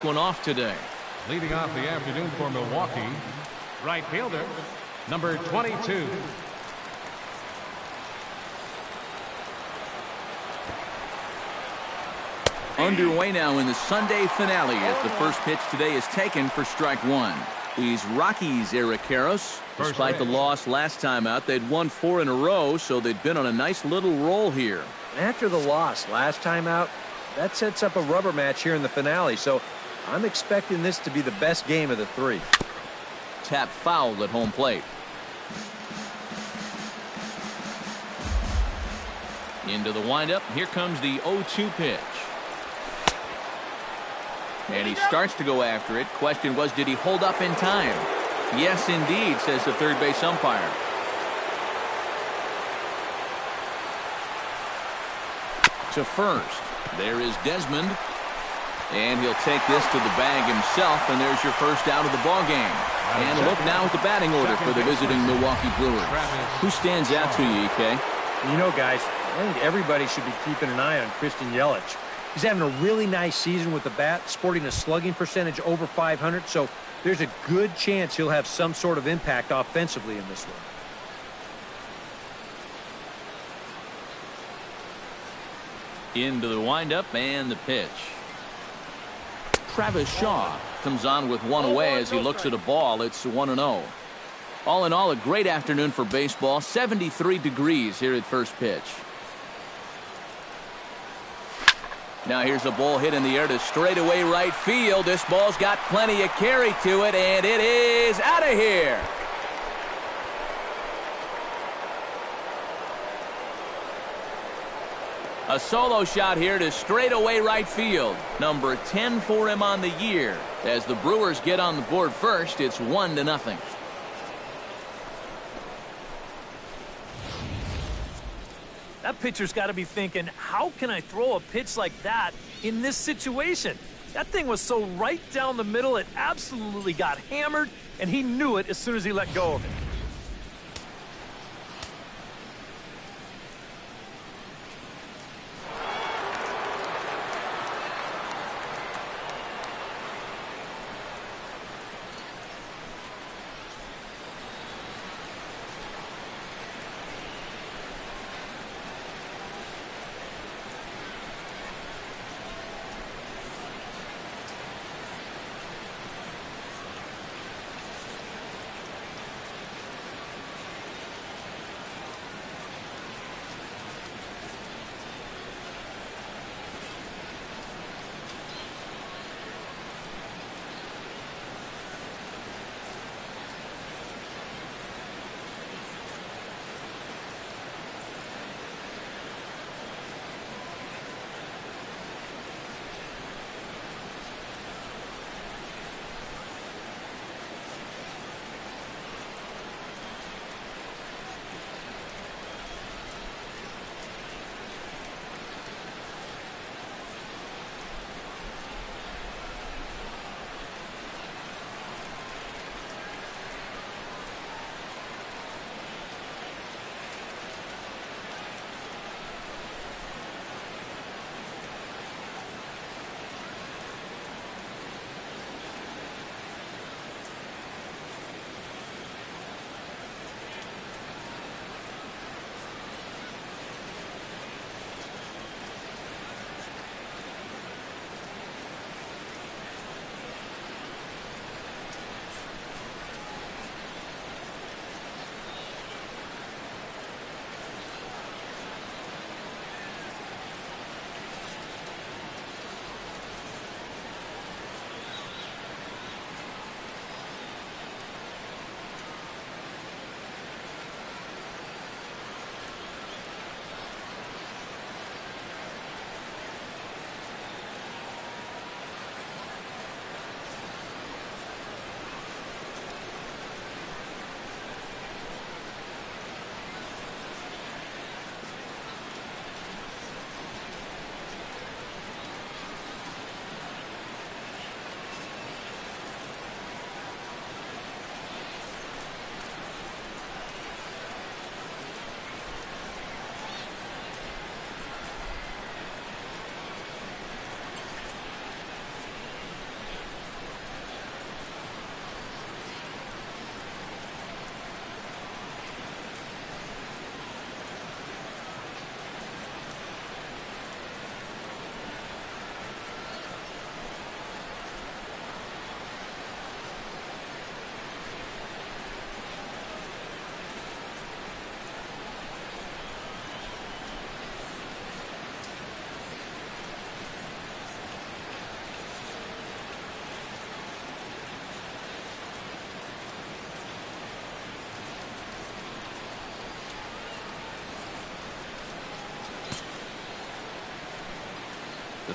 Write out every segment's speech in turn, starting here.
one off today. Leading off the afternoon for Milwaukee, right fielder, number 22. Underway now in the Sunday finale as the first pitch today is taken for strike one. He's Rockies' Eric Karros. Despite the loss last time out, they'd won 4 in a row, so they'd been on a nice little roll here. After the loss last time out, that sets up a rubber match here in the finale, so I'm expecting this to be the best game of the 3. Tap foul at home plate. Into the windup. Here comes the 0-2 pitch. And he starts to go after it. Question was, did he hold up in time? Yes, indeed, says the third base umpire. To first. There is Desmond. And he'll take this to the bag himself, and there's your first out of the ball game. And look now at the batting order for the visiting Milwaukee Brewers. Who stands out to you, EK? You know, guys, I think everybody should be keeping an eye on Christian Yelich. He's having a really nice season with the bat, sporting a slugging percentage over 500, so there's a good chance he'll have some sort of impact offensively in this one. Into the windup and the pitch. Travis Shaw comes on with one away as he looks at a ball. It's 1-0. All in all, a great afternoon for baseball. 73 degrees here at first pitch. Now here's a ball hit in the air to straightaway right field. This ball's got plenty of carry to it, and it is out of here. A solo shot here to straightaway right field. Number 10 for him on the year. As the Brewers get on the board first, it's 1-0. That pitcher's got to be thinking, how can I throw a pitch like that in this situation? That thing was so right down the middle, it absolutely got hammered, and he knew it as soon as he let go of it.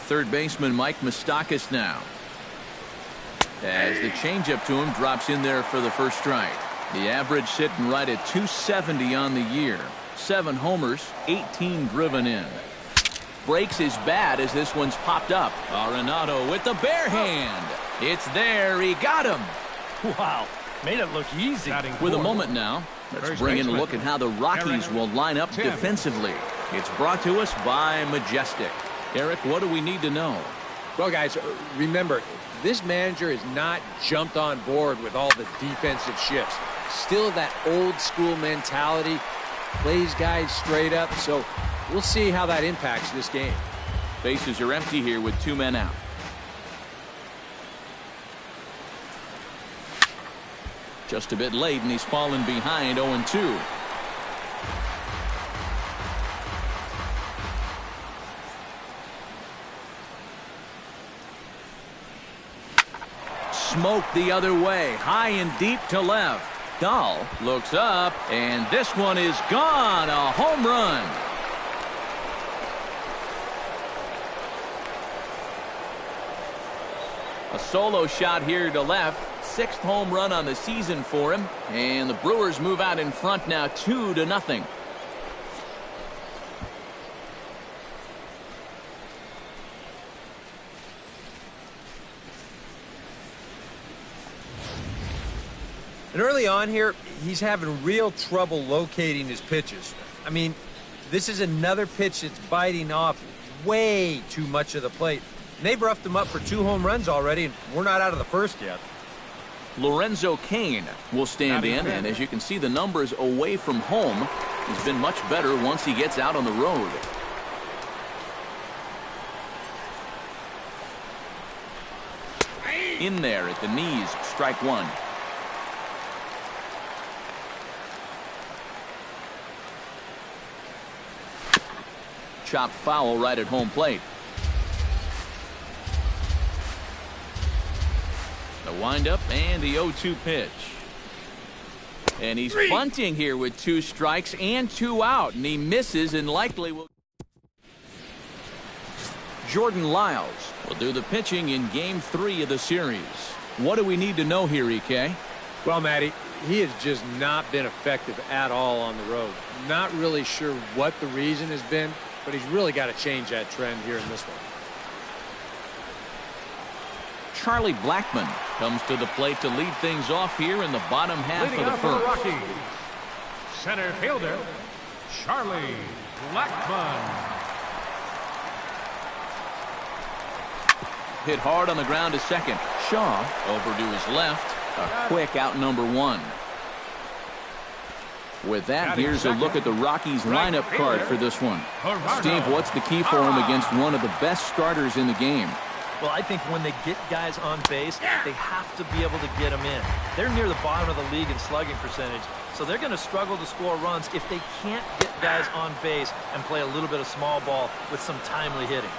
third baseman Mike Moustakas now. As the changeup to him drops in there for the first strike. The average sitting right at 270 on the year. 7 homers, 18 driven in. Breaks his bat as this one's popped up. Arenado with the bare hand. It's there. He got him. Wow. Made it look easy. With a moment now, let's bring in a look at how the Rockies will line up defensively. It's brought to us by Majestic. Eric, what do we need to know? Well, guys, remember, this manager has not jumped on board with all the defensive shifts. Still that old school mentality, plays guys straight up, so we'll see how that impacts this game. Bases are empty here with 2 men out. Just a bit late, and he's fallen behind 0-2. Smoke the other way, high and deep to left. Dahl looks up, and this one is gone. A home run. A solo shot here to left. 6th home run on the season for him, and the Brewers move out in front now 2-0. And early on here, he's having real trouble locating his pitches. I mean, this is another pitch that's biting off way too much of the plate. And they've roughed him up for 2 home runs already, and we're not out of the first yet. Lorenzo Cain will stand in, and as you can see, the numbers away from home, he's been much better once he gets out on the road. In there at the knees, strike 1. Chopped foul right at home plate. The windup and the 0-2 pitch. And he's bunting here with 2 strikes and 2 out, and he misses and likely will. Jordan Lyles will do the pitching in Game 3 of the series. What do we need to know here, EK? Well, Matty, he has just not been effective at all on the road. Not really sure what the reason has been, but he's really got to change that trend here in this one. Charlie Blackmon comes to the plate to lead things off here in the bottom half of the first. Rockies, center fielder, Charlie Blackmon. Hit hard on the ground to second. Shaw over to his left. A quick out number 1. With that, here's a look at the Rockies lineup card for this one. Steve, what's the key for him against one of the best starters in the game? Well, I think when they get guys on base, they have to be able to get them in. They're near the bottom of the league in slugging percentage, so they're going to struggle to score runs if they can't get guys on base and play a little bit of small ball with some timely hitting.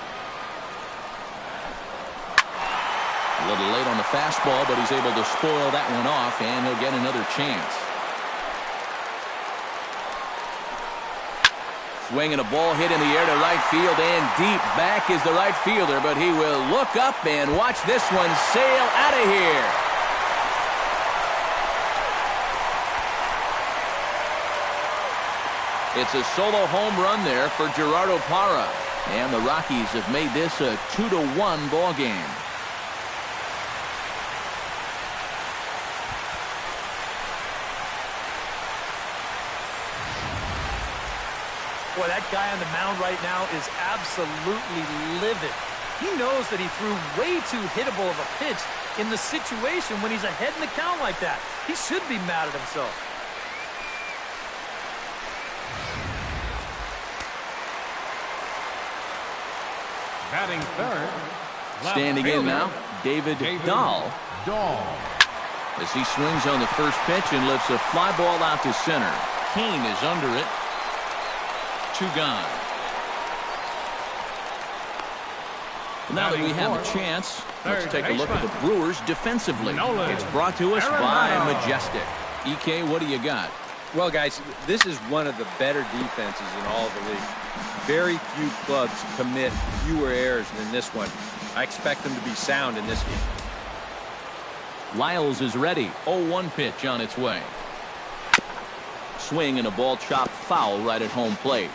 A little late on the fastball, but he's able to spoil that one off, and he'll get another chance. Swinging a ball hit in the air to right field, and deep back is the right fielder, but he will look up and watch this one sail out of here. It's a solo home run there for Gerardo Parra, and the Rockies have made this a 2-1 ball game. Boy, that guy on the mound right now is absolutely livid. He knows that he threw way too hittable of a pitch in the situation when he's ahead in the count like that. He should be mad at himself. Batting third. Standing in now, David Dahl. As he swings on the first pitch and lifts a fly ball out to center. Cain is under it. 2 gone. Now that we have a chance, let's take a look at the Brewers defensively. It's brought to us by Majestic. EK, what do you got? Well, guys, this is one of the better defenses in all of the league. Very few clubs commit fewer errors than this one. I expect them to be sound in this game. Lyles is ready. 0-1 pitch on its way. Swing and a ball chopped foul right at home plate.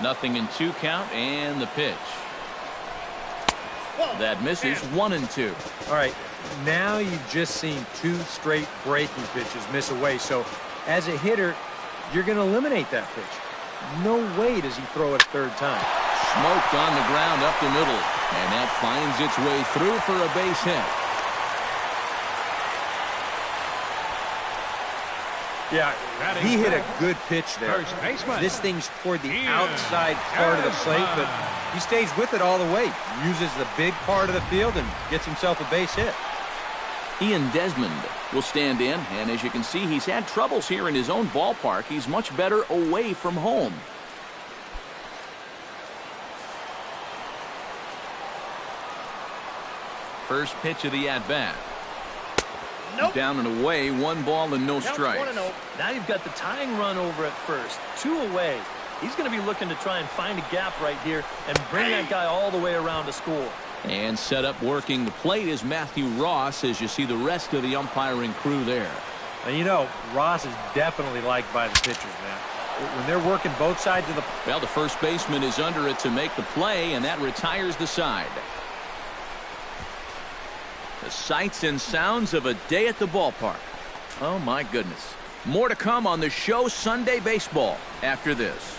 Nothing in 2 count, and the pitch. That misses. 1-2. All right, now you've just seen 2 straight breaking pitches miss away. So as a hitter, you're going to eliminate that pitch. No way does he throw it a third time. Smoked on the ground up the middle, and that finds its way through for a base hit. Yeah, he hit a good pitch there. This thing's toward the outside part of the plate, but he stays with it all the way. Uses the big part of the field and gets himself a base hit. Ian Desmond will stand in, and as you can see, he's had troubles here in his own ballpark. He's much better away from home. First pitch of the at-bat. Nope. Down and away, 1 ball and no strikes. Now you've got the tying run over at first. 2 away. He's going to be looking to try and find a gap right here and bring that guy all the way around to score. And set up working the plate is Matthew Ross, as you see the rest of the umpiring crew there. And you know, Ross is definitely liked by the pitchers, man. When they're working both sides of the... Well, the first baseman is under it to make the play, and that retires the side. The sights and sounds of a day at the ballpark. Oh, my goodness. More to come on the show Sunday Baseball after this.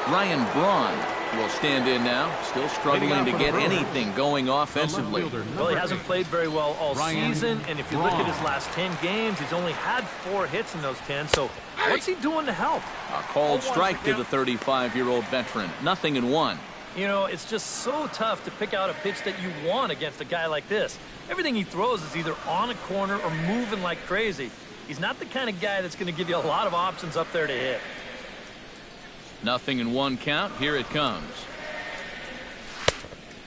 Ryan Braun will stand in now. Still struggling to get anything going offensively. Well, he hasn't played very well all season, and if you look at his last 10 games, he's only had 4 hits in those 10, so what's he doing to help? A called strike to the 35-year-old veteran. Nothing in 1. You know, it's just so tough to pick out a pitch that you want against a guy like this. Everything he throws is either on a corner or moving like crazy. He's not the kind of guy that's going to give you a lot of options up there to hit. Nothing in 1 count. Here it comes.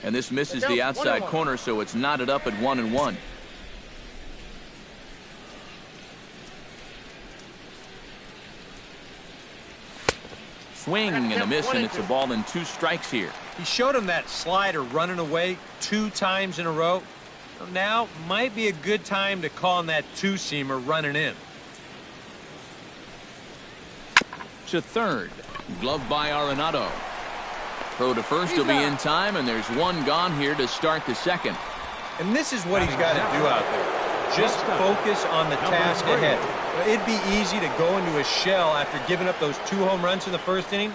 And this misses the outside corner, so it's knotted up at 1-1. Swing and a miss, and it's a ball and 2 strikes here. He showed him that slider running away 2 times in a row. Now might be a good time to call on that 2-seamer running in. To third. Gloved by Arenado. Throw to first will be in time, and there's 1 gone here to start the second. And this is what he's got to do out there. Just focus on the task ahead. It'd be easy to go into a shell after giving up those 2 home runs in the first inning,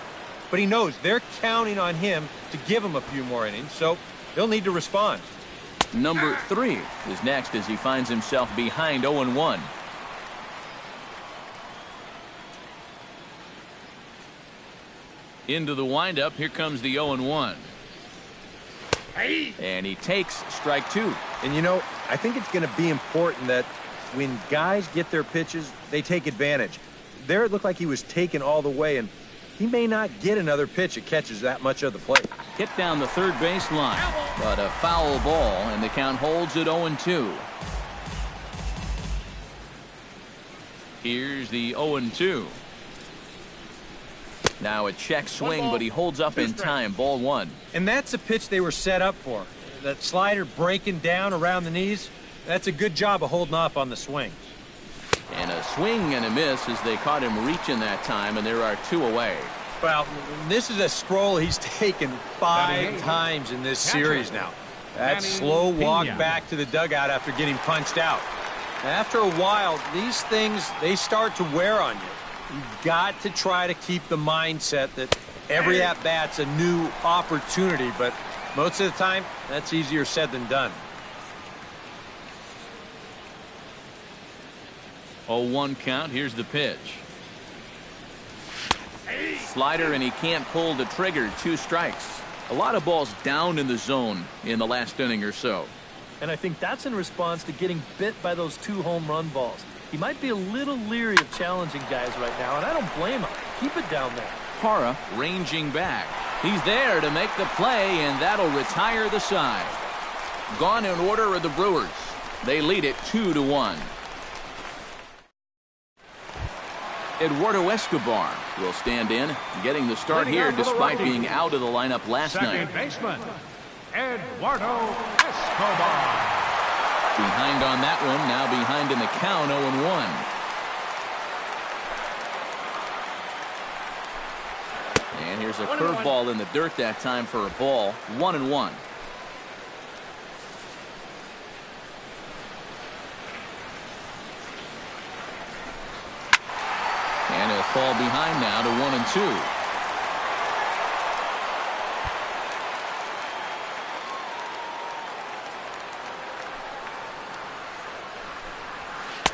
but he knows they're counting on him to give him a few more innings, so he'll need to respond. Number 3 is next as he finds himself behind 0-1. Into the windup, here comes the 0-1. And he takes strike 2. And you know, I think it's going to be important that when guys get their pitches, they take advantage. There it looked like he was taken all the way, and he may not get another pitch that catches that much of the plate. Hit down the third base line, but a foul ball, and the count holds at 0-2. Here's the 0-2. Now a check swing, but he holds up in time. Ball 1. And that's a pitch they were set up for. That slider breaking down around the knees, that's a good job of holding off on the swing. And a swing and a miss as they caught him reaching that time, and there are 2 away. Well, this is a stroll he's taken 5 times in this series now. That slow walk back to the dugout after getting punched out. After a while, these things, they start to wear on you. You've got to try to keep the mindset that every at-bat's a new opportunity, but most of the time, that's easier said than done. 0-1 count. Here's the pitch. Slider, and he can't pull the trigger. 2 strikes. A lot of balls down in the zone in the last inning or so. And I think that's in response to getting bit by those 2 home run balls. He might be a little leery of challenging guys right now, and I don't blame him. Keep it down there. Parra ranging back. He's there to make the play, and that'll retire the side. Gone in order are the Brewers. They lead it 2-1. Eduardo Escobar will stand in, getting the start here despite being out of the lineup last night. Second baseman, Eduardo Escobar. Behind on that one, now behind in the count, 0-1. And here's a curveball in the dirt that time for a ball. 1-1. And he'll fall behind now to 1-2.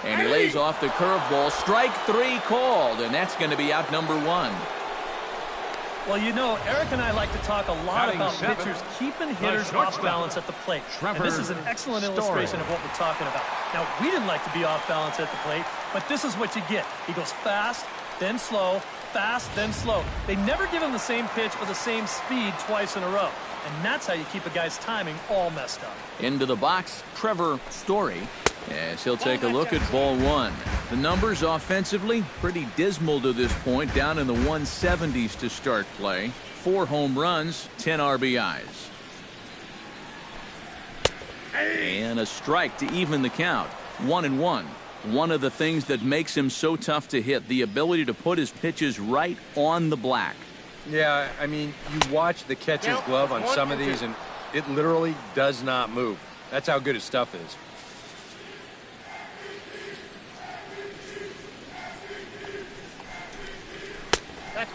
And he lays off the curveball. Strike 3 called, and that's going to be out number 1. Well, you know, Eric and I like to talk a lot about pitchers keeping hitters off balance at the plate. And this is an excellent illustration of what we're talking about. Now, we didn't like to be off balance at the plate, but this is what you get. He goes fast, then slow, fast, then slow. They never give him the same pitch or the same speed twice in a row. And that's how you keep a guy's timing all messed up. Into the box, Trevor Story, as he'll take a look at ball 1. The numbers offensively pretty dismal to this point, down in the 170s to start play. 4 home runs, 10 RBIs. And a strike to even the count. 1-1. One of the things that makes him so tough to hit, the ability to put his pitches right on the black. Yeah, I mean, you watch the catcher's glove on some of these, and it literally does not move. That's how good his stuff is.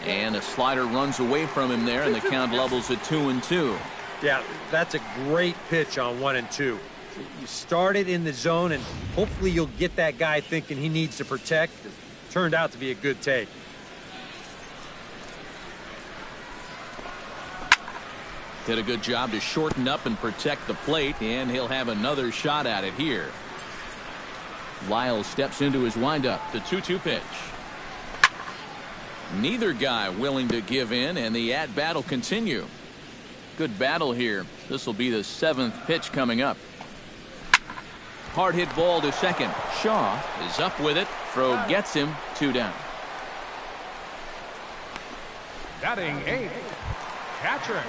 And a slider runs away from him there, and the count levels at 2-2. Yeah, that's a great pitch on 1-2. You start it in the zone, and hopefully you'll get that guy thinking he needs to protect. It turned out to be a good take. Did a good job to shorten up and protect the plate, and he'll have another shot at it here. Lyle steps into his windup. The 2-2 pitch. Neither guy willing to give in, and the at-bat will continue. Good battle here. This will be the 7th pitch coming up. Hard hit ball to second. Shaw is up with it. Throw gets him. 2 down. Batting 8th, catcher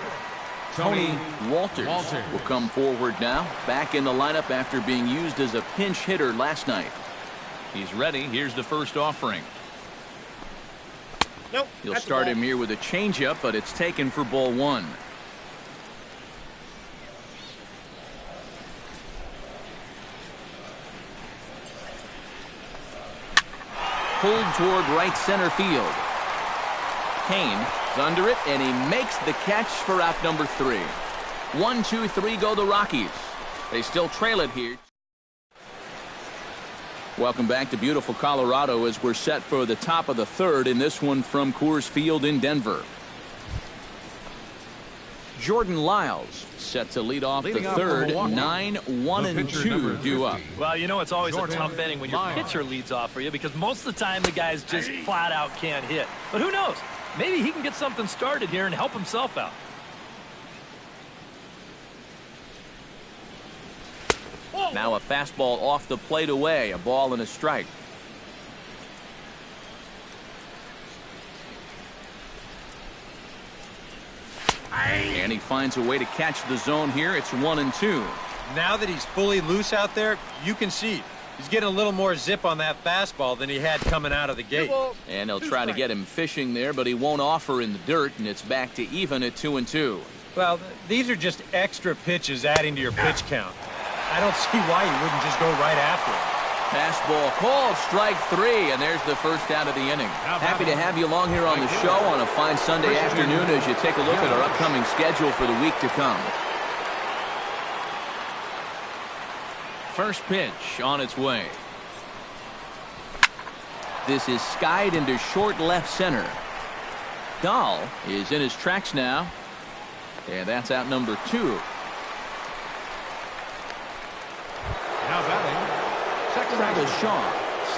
Tony Walters will come forward now, back in the lineup after being used as a pinch hitter last night. He's ready. Here's the first offering. Nope. You'll start him here with a changeup, but it's taken for ball 1. Pulled toward right center field. Kane is under it, and he makes the catch for out number 3. 1, 2, 3 go the Rockies. They still trail it here. Welcome back to beautiful Colorado as we're set for the top of the 3rd in this one from Coors Field in Denver. Jordan Lyles set to lead off the 3rd. 9, 1, and 2 due up. Well, you know it's always a tough inning when your pitcher leads off for you because most of the time the guys just flat out can't hit. But who knows? Maybe he can get something started here and help himself out. Now a fastball off the plate away. A ball and a strike. And he finds a way to catch the zone here. It's 1-2. Now that he's fully loose out there, you can see he's getting a little more zip on that fastball than he had coming out of the gate. And they'll try to get him fishing there, but he won't offer in the dirt, and it's back to even at 2-2. Well, these are just extra pitches adding to your pitch count. I don't see why you wouldn't just go right after him. Fastball called, strike 3, and there's the first out of the inning. Happy to have you along here on the show on a fine Sunday afternoon as you take a look at our upcoming schedule for the week to come. First pitch on its way. This is skied into short left center. Dahl is in his tracks now, and that's out number 2. Now batting, Travis Shaw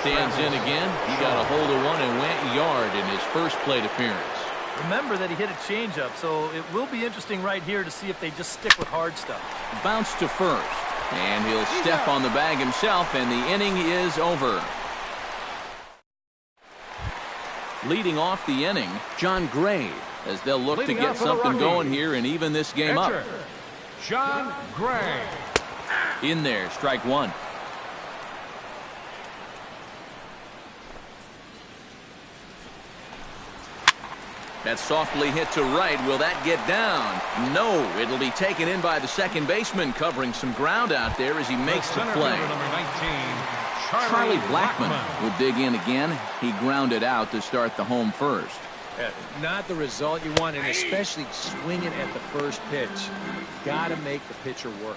stands in again. He got a hold of one and went yard in his first plate appearance. Remember that he hit a changeup, so it will be interesting right here to see if they just stick with hard stuff. Bounce to first, and he'll step on the bag himself, and the inning is over. Leading off the inning, John Gray, as they'll look to get something going here and even this game up. John Gray. In there, strike one. That's softly hit to right. Will that get down? No, it'll be taken in by the second baseman, covering some ground out there as he makes the play. Number 19, Charlie Blackmon will dig in again. He grounded out to start the home first. Not the result you want, and especially swinging at the first pitch. Got to make the pitcher work.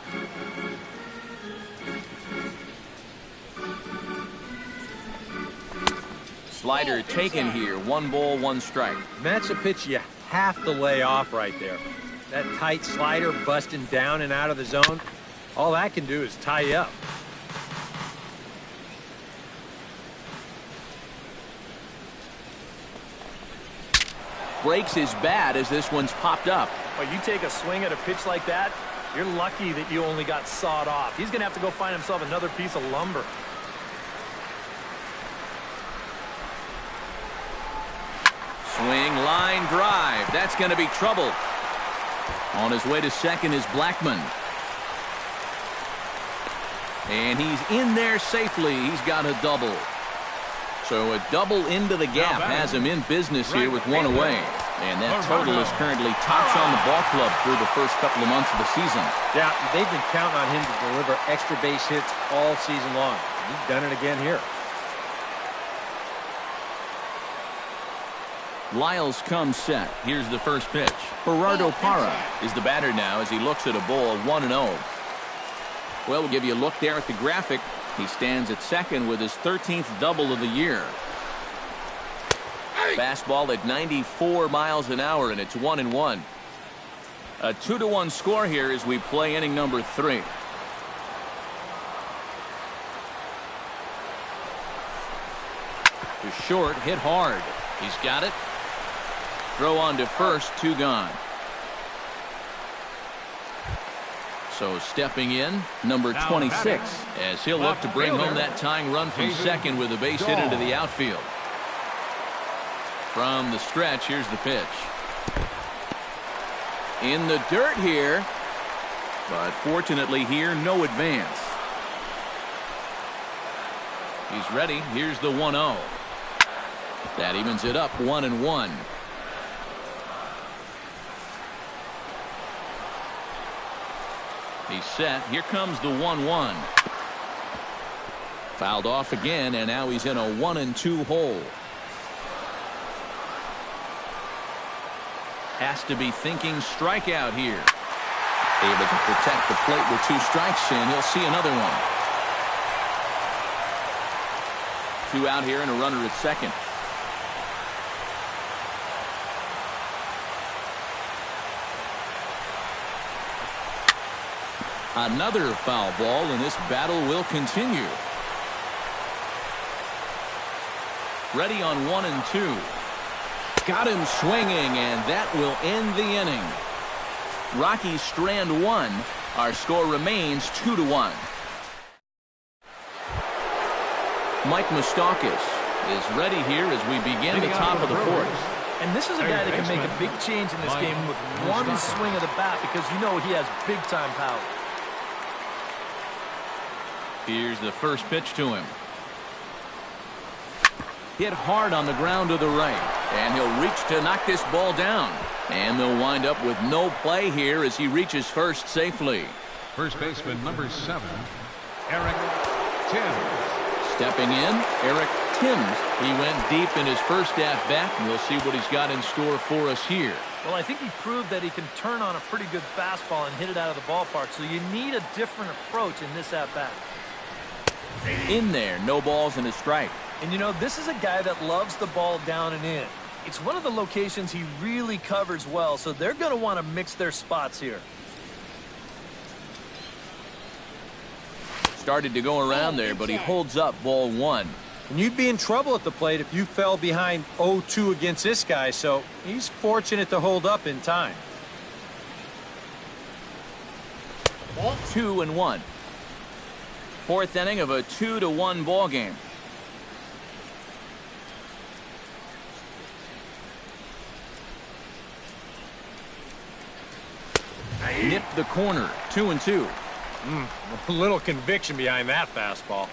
Slider taken here. 1 ball, 1 strike. That's a pitch you have to lay off right there. That tight slider busting down and out of the zone, all that can do is tie you up. Breaks his bat as this one's popped up. Well, you take a swing at a pitch like that, you're lucky that you only got sawed off. He's going to have to go find himself another piece of lumber. Swing, line drive. That's going to be trouble. On his way to second is Blackmon. And he's in there safely. He's got a double. So a double into the gap has him in business here with 1 away. And that total is currently tops on the ball club through the first couple of months of the season. Yeah, they've been counting on him to deliver extra base hits all season long. He's done it again here. Lyles comes set. Here's the first pitch. Gerardo Parra is the batter now as he looks at a ball 1-0. Well, we'll give you a look there at the graphic. He stands at second with his 13th double of the year. Fastball at 94 miles an hour, and it's 1-1. A 2-1 score here as we play inning number 3. To short, hit hard. He's got it. Throw on to first, 2 gone. So stepping in, number 26, as he'll look to bring home that tying run from second with a base hit into the outfield. From the stretch, here's the pitch. In the dirt here, but fortunately here, no advance. He's ready. Here's the 1-0. That evens it up 1-1. He's set. Here comes the 1-1. Fouled off again, and now he's in a 1-2 hole. Has to be thinking strikeout here. Able to protect the plate with 2 strikes, and he'll see another one. 2 out here and a runner at second. Another foul ball, and this battle will continue. Ready on 1 and 2. Got him swinging, and that will end the inning. Rockies strand 1. Our score remains 2-1. Mike Moustakas is ready here as we begin the top of the 4th. And this is a guy that can make a big change in this game with 1 swing of the bat, because you know he has big-time power. Here's the first pitch to him. Hit hard on the ground to the right, and he'll reach to knock this ball down. And they'll wind up with no play here as he reaches first safely. First baseman number 7, Eric Timms. Stepping in, Eric Timms. He went deep in his first at-bat, and we'll see what he's got in store for us here. Well, I think he proved that he can turn on a pretty good fastball and hit it out of the ballpark, so you need a different approach in this at-bat. In there, no balls and a strike. And you know, this is a guy that loves the ball down and in. It's one of the locations he really covers well, so they're going to want to mix their spots here. Started to go around there, but he holds up ball 1. And you'd be in trouble at the plate if you fell behind 0-2 against this guy, so he's fortunate to hold up in time. 2-1. Fourth inning of a 2-1 ball game. Nipped the corner. 2-2. A little conviction behind that fastball.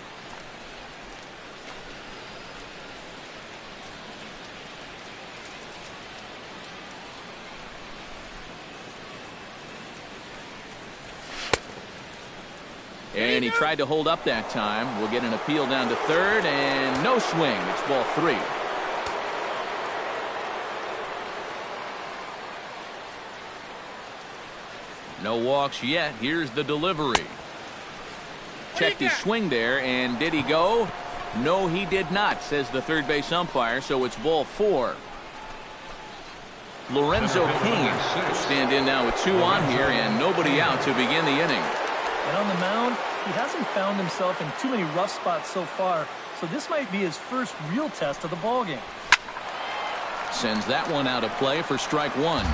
And he tried to hold up that time. We'll get an appeal down to third, and no swing. It's ball 3. No walks yet. Here's the delivery. Checked his swing there, and did he go? No, he did not, says the third base umpire, so it's ball 4. Lorenzo Cain will stand in now with 2 on here, and nobody out to begin the inning. And on the mound, he hasn't found himself in too many rough spots so far, so this might be his first real test of the ballgame. Sends that one out of play for strike 1.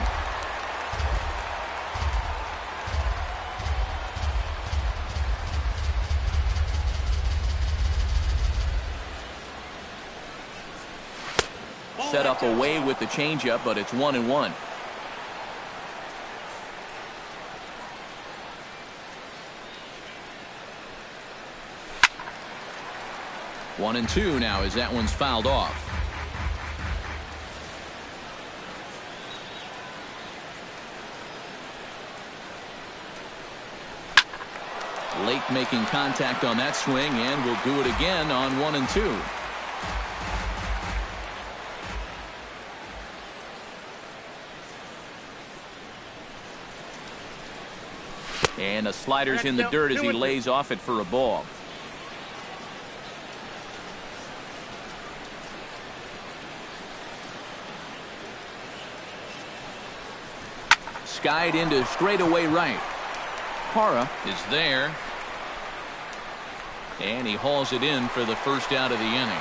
Set up away with the changeup, but it's 1-1. One and 2 now as that one's fouled off. Lake making contact on that swing, and will do it again on 1 and 2. And a slider's in the dirt as he lays off it for a ball. Skied into straightaway right. Hara is there. And he hauls it in for the first out of the inning.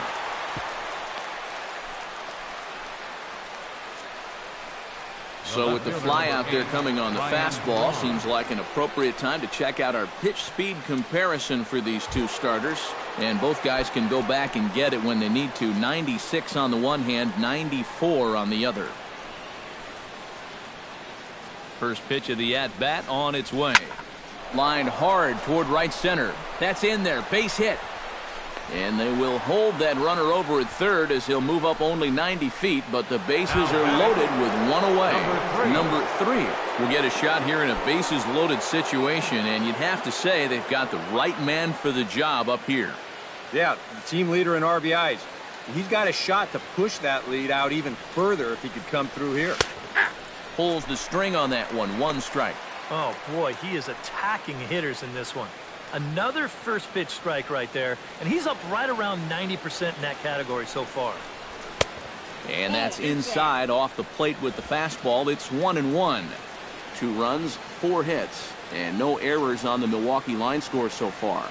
So with the fly out there coming on the fastball, seems like an appropriate time to check out our pitch speed comparison for these two starters. And both guys can go back and get it when they need to. 96 on the one hand, 94 on the other. First pitch of the at-bat on its way. Lined hard toward right center. That's in there. Base hit. And they will hold that runner over at third as he'll move up only 90 feet, but the bases are loaded with one away. Number 3 will get a shot here in a bases loaded situation, and you'd have to say they've got the right man for the job up here. Yeah, the team leader in RBIs. He's got a shot to push that lead out even further if he could come through here. Pulls the string on that one. 1 strike. Oh, boy, he is attacking hitters in this one. Another first pitch strike right there, and he's up right around 90% in that category so far. And that's inside off the plate with the fastball. It's 1-1. 2 runs, 4 hits, and no errors on the Milwaukee line score so far.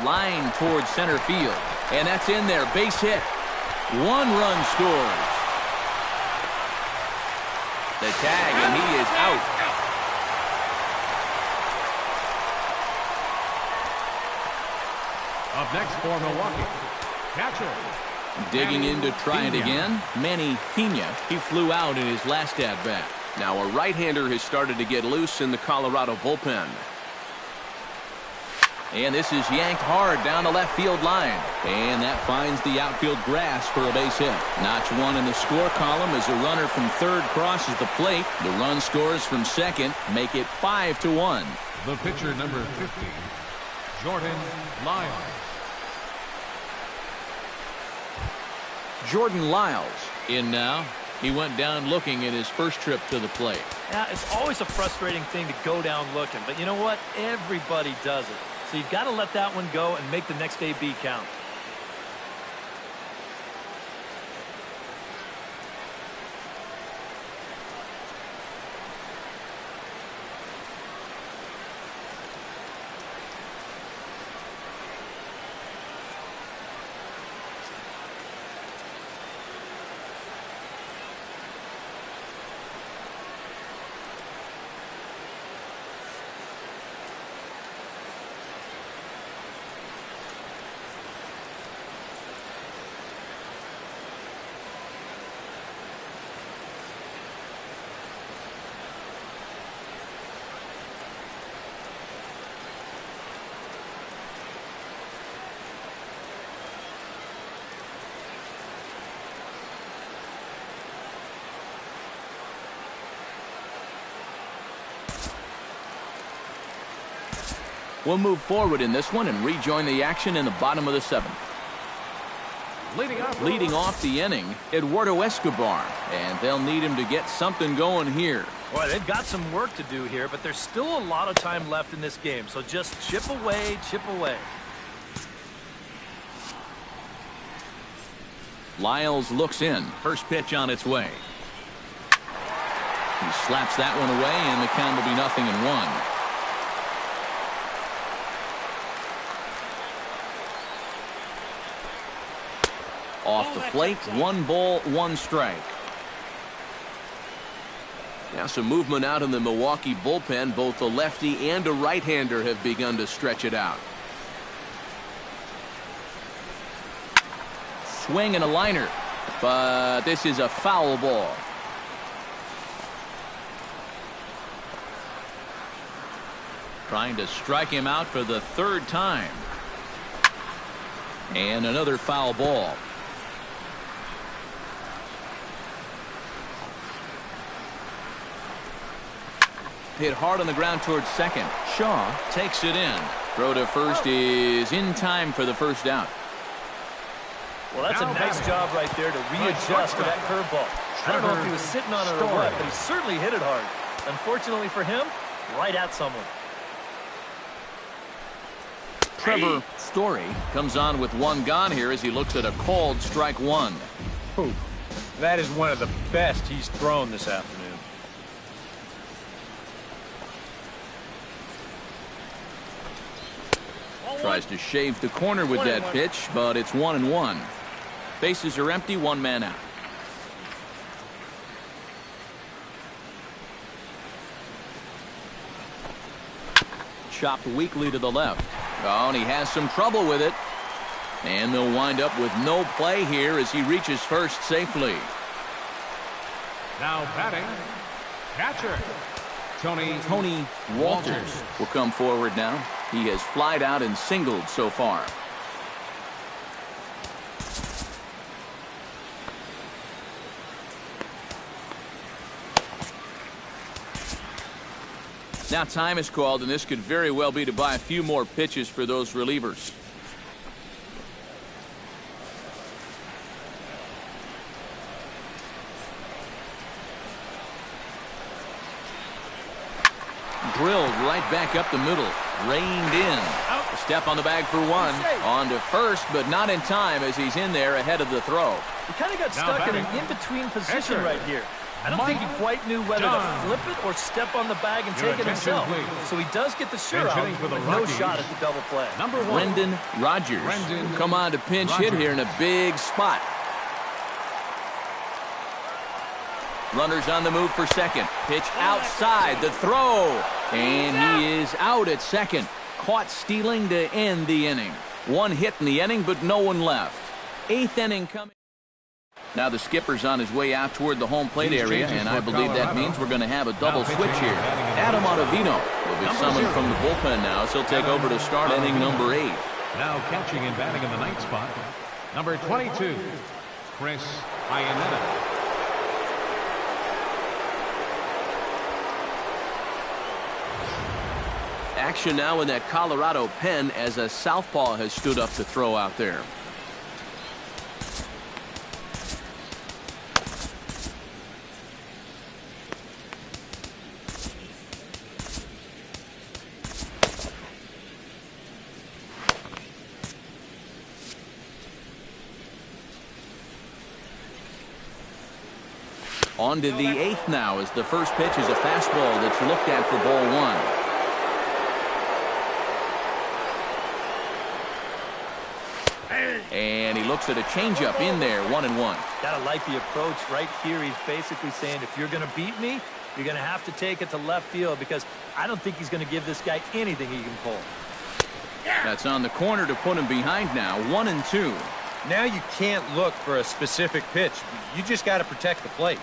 Line towards center field, and that's in there. Base hit. 1 run scores. The tag, and he is out. Up next for Milwaukee, catcher. Digging in to try it again, Manny Pena. He flew out in his last at-bat. Now a right-hander has started to get loose in the Colorado bullpen. And this is yanked hard down the left field line. And that finds the outfield grass for a base hit. Notch 1 in the score column as a runner from third crosses the plate. The run scores from second, make it 5-1. The pitcher, number 50, Jordan Lyles. Jordan Lyles in now. He went down looking at his first trip to the plate. Yeah, it's always a frustrating thing to go down looking, but you know what? Everybody does it. So you've got to let that one go and make the next AB count. We'll move forward in this one and rejoin the action in the bottom of the 7th. Leading off the inning, Eduardo Escobar, and they'll need him to get something going here. Boy, they've got some work to do here, but there's still a lot of time left in this game, so just chip away, chip away. Lyles looks in. First pitch on its way. He slaps that one away, and the count will be 0-1. Off the plate, 1 ball, 1 strike. Now some movement out in the Milwaukee bullpen. Both the lefty and a right-hander have begun to stretch it out. Swing and a liner, but this is a foul ball. Trying to strike him out for the 3rd time. And another foul ball. Hit hard on the ground towards second. Shaw takes it in. Throw to first is in time for the first out. Well, that's a nice job right there to readjust to that curveball. I don't know if he was sitting on it or what, but he certainly hit it hard. Unfortunately for him, right at someone. Trevor Story comes on with 1 gone here as he looks at a called strike 1. Ooh, that is one of the best he's thrown this afternoon. Tries to shave the corner with that pitch, but it's 1-1. Bases are empty, 1 man out. Chopped weakly to the left. Oh, and he has some trouble with it. And they'll wind up with no play here as he reaches first safely. Now batting, catcher Tony Walters will come forward now. He has flied out and singled so far. Now time is called, and this could very well be to buy a few more pitches for those relievers. Drilled right back up the middle. Reined in. A step on the bag for 1. On to first, but not in time as he's in there ahead of the throw. He kind of got stuck in an in-between position right here. I don't think he quite knew whether to flip it or step on the bag and take it himself. So he does get the sure out, but no shot at the double play. Brendan Rodgers come on to pinch hit here in a big spot. Runners on the move for second. Pitch outside. The throw. And he is out at second. Caught stealing to end the inning. 1 hit in the inning, but no one left. 8th inning coming. Now the skipper's on his way out toward the home plate area, and I believe that means we're going to have a double switch here. Adam Ottavino will be summoned from the bullpen now, so he'll take over to start inning number 8. Now catching and batting in the 9th spot, number 22, Chris Iannetta. Action now in that Colorado pen as a southpaw has stood up to throw out there. On to the 8th now as the first pitch is a fastball that's looked at for ball 1. And he looks at a changeup in there, 1-1. Gotta like the approach right here. He's basically saying, if you're gonna beat me, you're gonna have to take it to left field, because I don't think he's gonna give this guy anything he can pull. That's on the corner to put him behind now, 1-2. Now you can't look for a specific pitch. You just got to protect the plate.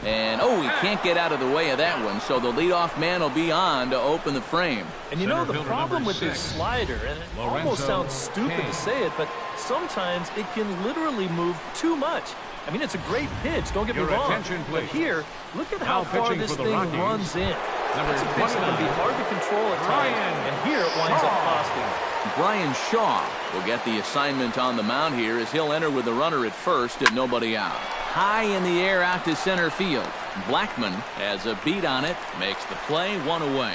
And, oh, he can't get out of the way of that one, so the leadoff man will be on to open the frame. And you know the problem with this slider, and it almost sounds stupid to say it, but sometimes it can literally move too much. I mean, it's a great pitch, don't get me wrong. But here, look at how far this thing runs in. It's a pitch that can be hard to control at times, and here it winds up costing him. Brian Shaw will get the assignment on the mound here as he'll enter with the runner at first and nobody out. High in the air out to center field. Blackman has a beat on it, makes the play, one away.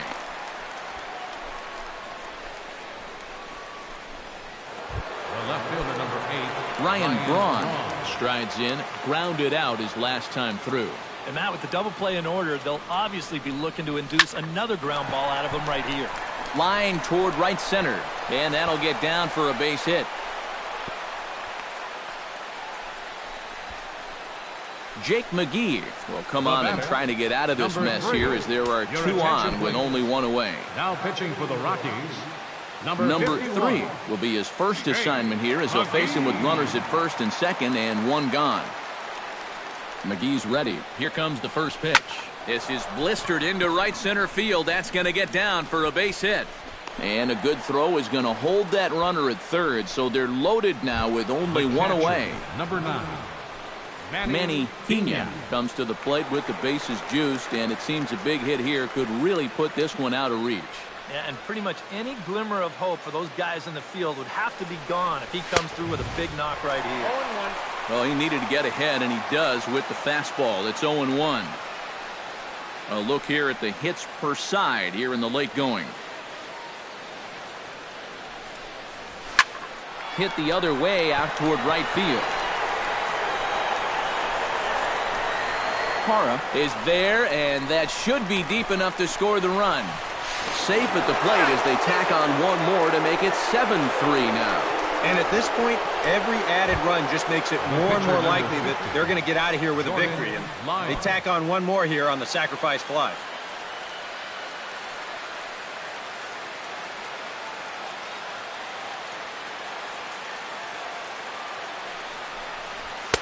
The left fielder, number 8, Ryan Braun strides in, grounded out his last time through. And Matt, with the double play in order, they'll obviously be looking to induce another ground ball out of him right here. Line toward right center, and that'll get down for a base hit. Jake McGee will come on and try to get out of this mess here as there are two on with only one away. Now pitching for the Rockies, Number 3 will be his first assignment here as he'll face him with runners at first and second and one gone. McGee's ready. Here comes the first pitch. This is blistered into right center field. That's going to get down for a base hit. And a good throw is going to hold that runner at third, so they're loaded now with only one away. Number 9. Manny Pena comes to the plate with the bases juiced, and it seems a big hit here could really put this one out of reach. Yeah, and pretty much any glimmer of hope for those guys in the field would have to be gone if he comes through with a big knock right here. 0-1. Well, he needed to get ahead, and he does with the fastball. It's 0-1. A look here at the hits per side here in the late going. Hit the other way out toward right field. Parra is there, and that should be deep enough to score the run. Safe at the plate as they tack on one more to make it 7-3 now. And at this point, every added run just makes it more and more likely that they're going to get out of here with a victory. And they tack on one more here on the sacrifice fly.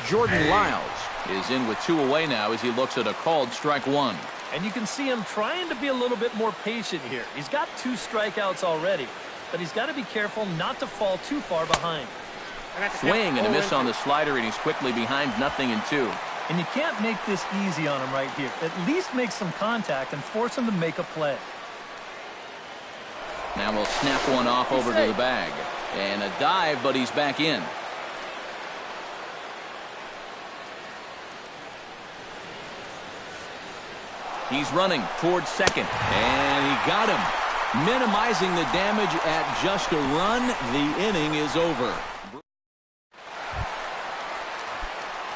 Jordan Lyles is in with two away now as he looks at a called strike one. And you can see him trying to be a little bit more patient here. He's got 2 strikeouts already, but he's got to be careful not to fall too far behind. Swing and a miss on the slider, and he's quickly behind 0-2. And you can't make this easy on him right here. At least make some contact and force him to make a play. Now we'll snap one off over to the bag. And a dive, but he's back in. He's running towards second, and he got him. Minimizing the damage at just a run. The inning is over.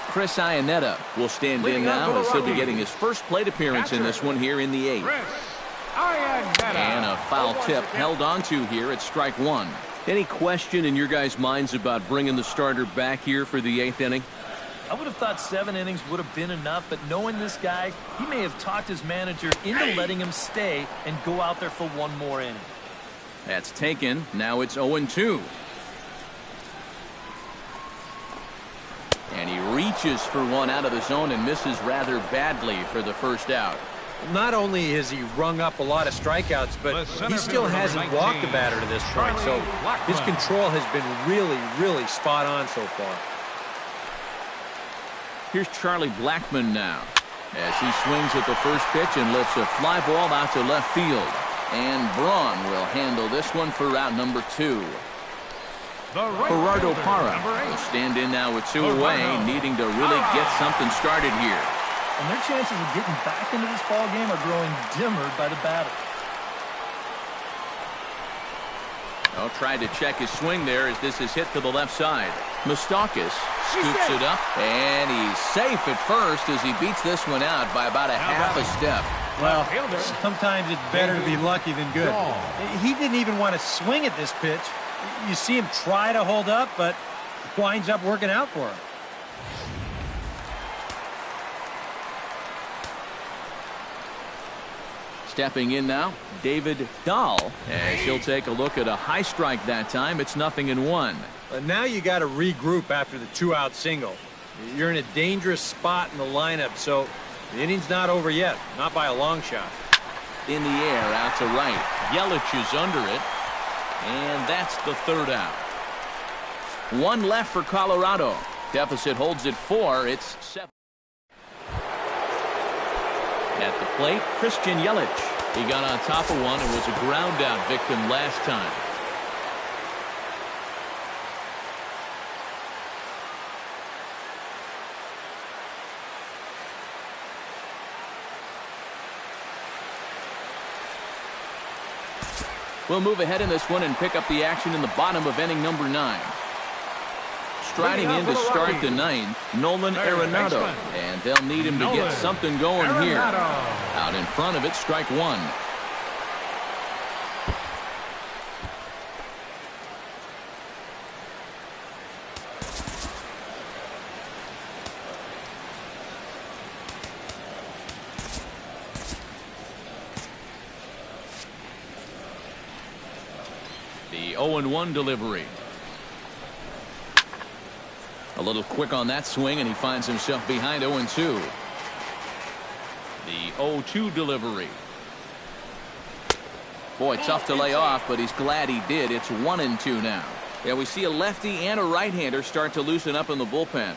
Chris Iannetta will stand in now as he'll be getting his first plate appearance in this one here in the 8th. And a foul tip held onto here at strike one. Any question in your guys' minds about bringing the starter back here for the 8th inning? I would have thought 7 innings would have been enough, but knowing this guy, he may have talked his manager into letting him stay and go out there for one more inning. That's taken. Now it's 0-2. And he reaches for one out of the zone and misses rather badly for the first out. Not only has he rung up a lot of strikeouts, but he still hasn't walked the batter to this point. So his control has been really, really spot on so far. Here's Charlie Blackmon now as he swings at the first pitch and lifts a fly ball out to left field. And Braun will handle this one for route number 2. Gerardo Parra will stand in now with 2 away, needing to really get something started here. And their chances of getting back into this ball game are growing dimmer by the batter. Oh, tried to check his swing there as this is hit to the left side. Moustakas scoops it up, and he's safe at first as he beats this one out by about a half a step. Well, sometimes it's better to be lucky than good. He didn't even want to swing at this pitch. You see him try to hold up, but winds up working out for him. Stepping in now, David Dahl, as he'll take a look at a high strike that time. It's 0-1. Now you got to regroup after the 2-out single. You're in a dangerous spot in the lineup, so The inning's not over yet, not by a long shot. In the air, out to right. Yelich is under it. And that's the third out. One left for Colorado. Deficit holds at 4. It's 7. At the plate, Christian Yelich. He got on top of one and was a ground out victim last time. We'll move ahead in this one and pick up the action in the bottom of inning number 9. Striding in to start the 9th, Nolan Arenado. And they'll need him to get something going here. Out in front of it, strike 1. The 0-1 delivery. A little quick on that swing, and he finds himself behind 0-2. The 0-2 delivery. Boy, tough to lay off, but he's glad he did. It's 1-2 now. Yeah, we see a lefty and a right-hander start to loosen up in the bullpen.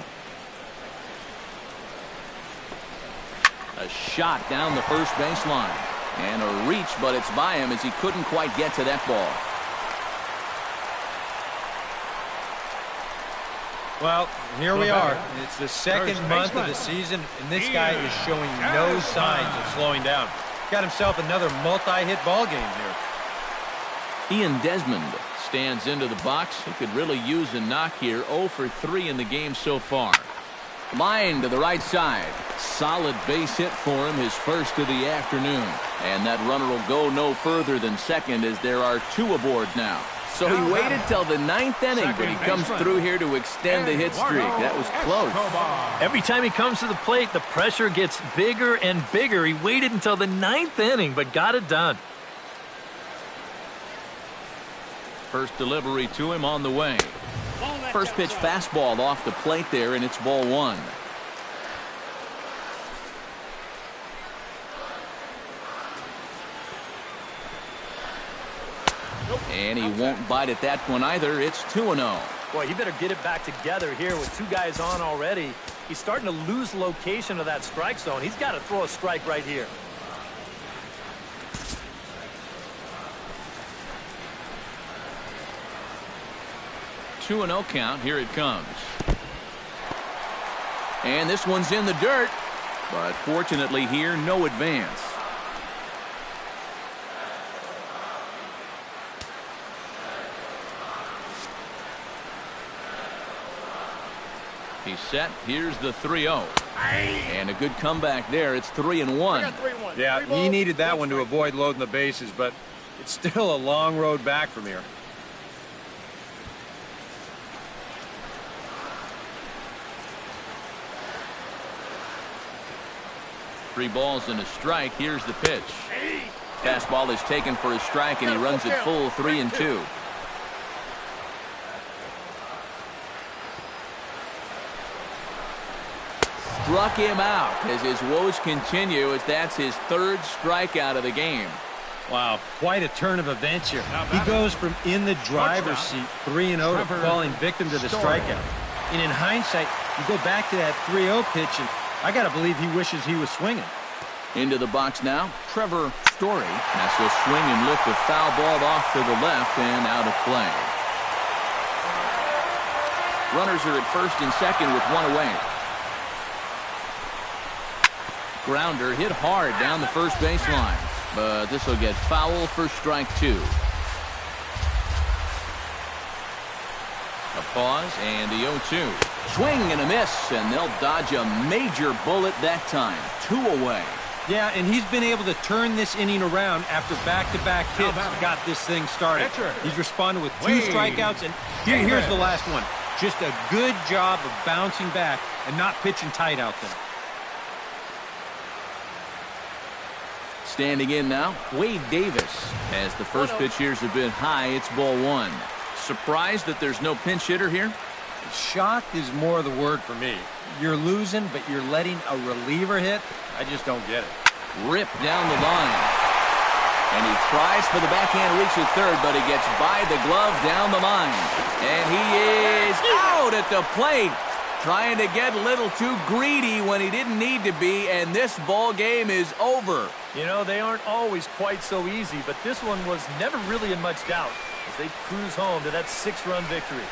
A shot down the first baseline. And a reach, but it's by him as he couldn't quite get to that ball. Well, here we are. It's the second month of the season, and this guy is showing no signs of slowing down. Got himself another multi-hit ball game here. Ian Desmond stands into the box. He could really use a knock here. 0 for 3 in the game so far. Line to the right side. Solid base hit for him, his first of the afternoon. And that runner will go no further than second as there are 2 aboard now. So he waited till the 9th inning, but he comes through here to extend the hit streak. That was close. Every time he comes to the plate, the pressure gets bigger and bigger. He waited until the 9th inning, but got it done. First delivery to him on the way. First pitch fastball off the plate there, and it's ball 1. And he won't bite at that one either. It's 2-0. Boy, he better get it back together here with 2 guys on already. He's starting to lose location of that strike zone. He's got to throw a strike right here. Two 2-0 count. Here it comes. And this one's in the dirt. But fortunately here, no advance. He's set. Here's the 3-0. And a good comeback there. It's 3-1. Yeah, he needed that one to avoid loading the bases, but it's still a long road back from here. Three balls and a strike. Here's the pitch. Fastball is taken for a strike, and he runs it full 3-2. Struck him out as his woes continue, as that's his 3rd strikeout of the game. Wow, quite a turn of events here. He goes from in the driver's seat 3-0 to falling victim to the strikeout. And in hindsight, you go back to that 3-0 pitch, and I got to believe he wishes he was swinging. Into the box now, Trevor Story has to swing and lift a foul ball off to the left and out of play. Runners are at first and second with one away. Grounder hit hard down the first baseline, but this will get foul for strike 2. A pause and the 0-2. Swing and a miss, and they'll dodge a major bullet that time. 2 away. Yeah, and he's been able to turn this inning around after back-to-back hits. Got this thing started. He's responded with 2 strikeouts, and here's the last one. Just a good job of bouncing back and not pitching tight out there. Standing in now, Wade Davis. As the first pitch here's a bit high, it's ball 1. Surprised that there's no pinch hitter here? Shocked is more the word for me. You're losing, but you're letting a reliever hit. I just don't get it. Ripped down the line. And he tries for the backhand reach at third, but he gets by the glove down the line. And he is out at the plate. Trying to get a little too greedy when he didn't need to be, and this ball game is over. You know, they aren't always quite so easy, but this one was never really in much doubt as they cruise home to that 6-run victory.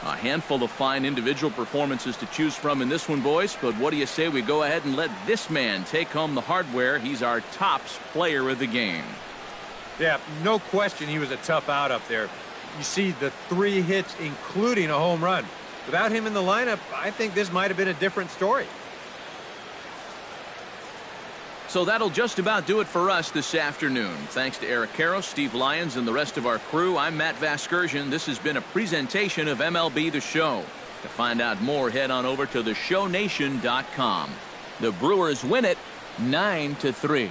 A handful of fine individual performances to choose from in this one, boys. But what do you say we go ahead and let this man take home the hardware? He's our tops player of the game. Yeah, no question he was a tough out up there. You see the 3 hits, including a home run. Without him in the lineup, I think this might have been a different story. So that'll just about do it for us this afternoon. Thanks to Eric Karros, Steve Lyons, and the rest of our crew. I'm Matt Vasgersian. This has been a presentation of MLB The Show. To find out more, head on over to theshownation.com. The Brewers win it 9-3.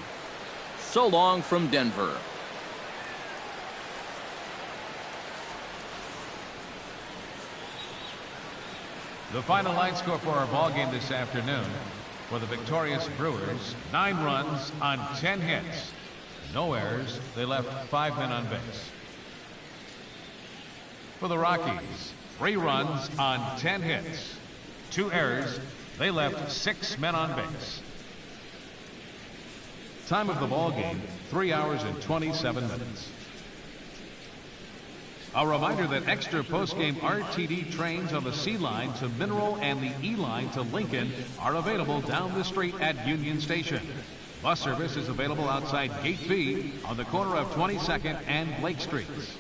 So long from Denver. The final line score for our ball game this afternoon. For the victorious Brewers, 9 runs on 10 hits. No errors. They left 5 men on base. For the Rockies, 3 runs on 10 hits. 2 errors. They left 6 men on base. Time of the ball game, 3 hours and 27 minutes. A reminder that extra postgame RTD trains on the C line to Mineral and the E line to Lincoln are available down the street at Union Station. Bus service is available outside Gate B on the corner of 22nd and Blake Streets.